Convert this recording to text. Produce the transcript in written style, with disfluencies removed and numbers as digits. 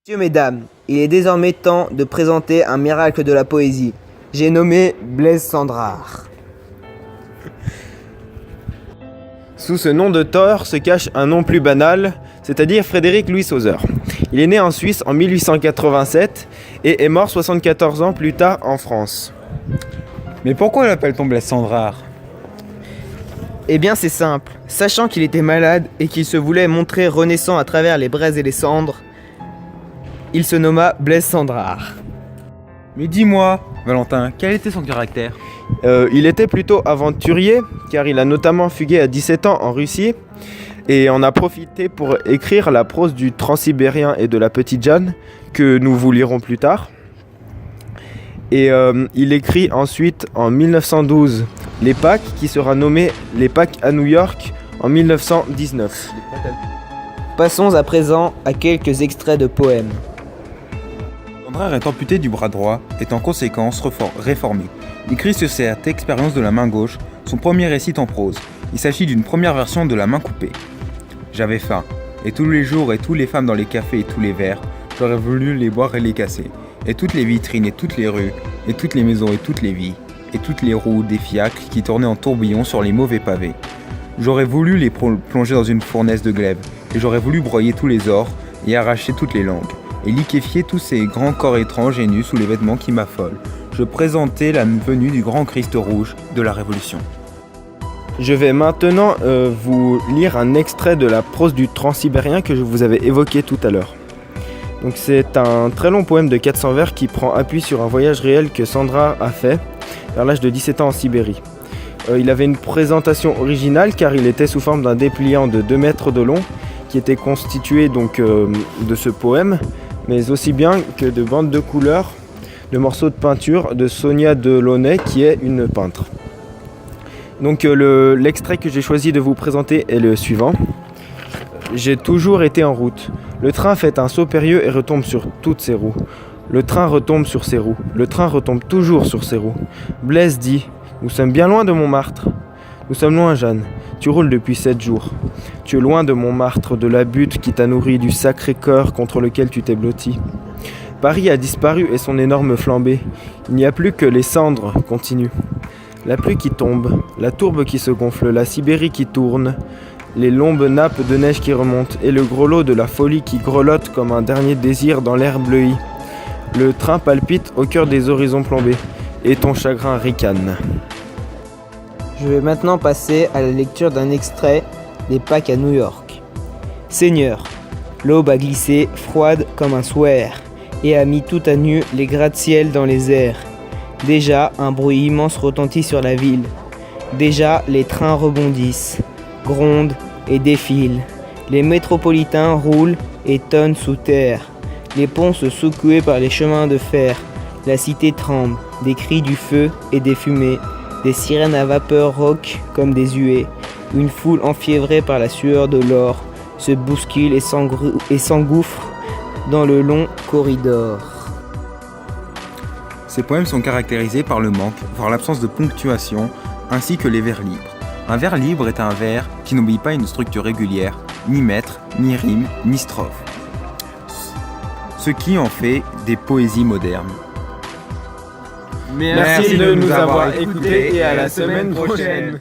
Messieurs, mesdames, il est désormais temps de présenter un miracle de la poésie. J'ai nommé Blaise Cendrars. Sous ce nom de Thor se cache un nom plus banal, c'est-à-dire Frédéric Louis Sauzer. Il est né en Suisse en 1887 et est mort 74 ans plus tard en France. Mais pourquoi l'appelle-t-on Blaise Cendrars ? Eh bien c'est simple, sachant qu'il était malade et qu'il se voulait montrer renaissant à travers les braises et les cendres, il se nomma Blaise Cendrars. Mais dis-moi, Valentin, quel était son caractère ? Il était plutôt aventurier, car il a notamment fugué à 17 ans en Russie et en a profité pour écrire la prose du Transsibérien et de la Petite Jeanne, que nous vous lirons plus tard. Et il écrit ensuite en 1912 Les Pâques, qui sera nommé Les Pâques à New York en 1919. Passons à présent à quelques extraits de poèmes. Cendrars est amputé du bras droit, est en conséquence réformé. Il écrit sur cette expérience de la main gauche son premier récit en prose. Il s'agit d'une première version de La main coupée. J'avais faim, et tous les jours et toutes les femmes dans les cafés et tous les verres, j'aurais voulu les boire et les casser. Et toutes les vitrines et toutes les rues, et toutes les maisons et toutes les vies, et toutes les roues des fiacres qui tournaient en tourbillon sur les mauvais pavés. J'aurais voulu les plonger dans une fournaise de glaive, et j'aurais voulu broyer tous les ors et arracher toutes les langues, et liquéfier tous ces grands corps étranges et nus sous les vêtements qui m'affolent. Je présentais la venue du grand Christ rouge de la Révolution. Je vais maintenant vous lire un extrait de la prose du Transsibérien que je vous avais évoqué tout à l'heure. Donc c'est un très long poème de 400 vers qui prend appui sur un voyage réel que Cendrars a fait vers l'âge de 17 ans en Sibérie. Il avait une présentation originale car il était sous forme d'un dépliant de 2 mètres de long qui était constitué donc de ce poème, mais aussi bien que de bandes de couleurs, de morceaux de peinture de Sonia Delaunay qui est une peintre. Donc l'extrait que j'ai choisi de vous présenter est le suivant. J'ai toujours été en route. Le train fait un saut périlleux et retombe sur toutes ses roues. Le train retombe sur ses roues. Le train retombe toujours sur ses roues. Blaise dit « Nous sommes bien loin de Montmartre. » Nous sommes loin, Jeanne. Tu roules depuis 7 jours. Tu es loin de Montmartre, de la butte qui t'a nourri, du sacré cœur contre lequel tu t'es blotti. Paris a disparu et son énorme flambée. Il n'y a plus que les cendres, continue. La pluie qui tombe, la tourbe qui se gonfle, la Sibérie qui tourne, les lombes nappes de neige qui remontent et le grelot de la folie qui grelotte comme un dernier désir dans l'air bleui. Le train palpite au cœur des horizons plombés et ton chagrin ricane. Je vais maintenant passer à la lecture d'un extrait des Pâques à New York. Seigneur, l'aube a glissé, froide comme un swear, et a mis tout à nu les gratte-ciel dans les airs. Déjà, un bruit immense retentit sur la ville. Déjà, les trains rebondissent, grondent et défilent. Les métropolitains roulent et tonnent sous terre. Les ponts se secouent par les chemins de fer. La cité tremble, des cris du feu et des fumées. Des sirènes à vapeur roquent comme des huées. Une foule enfiévrée par la sueur de l'or se bouscule et s'engouffre dans le long corridor. Ces poèmes sont caractérisés par le manque, voire l'absence de ponctuation, ainsi que les vers libres. Un vers libre est un vers qui n'obéit pas à une structure régulière, ni mètre, ni rime, ni strophe. Ce qui en fait des poésies modernes. Merci de nous avoir écoutés et à la semaine prochaine.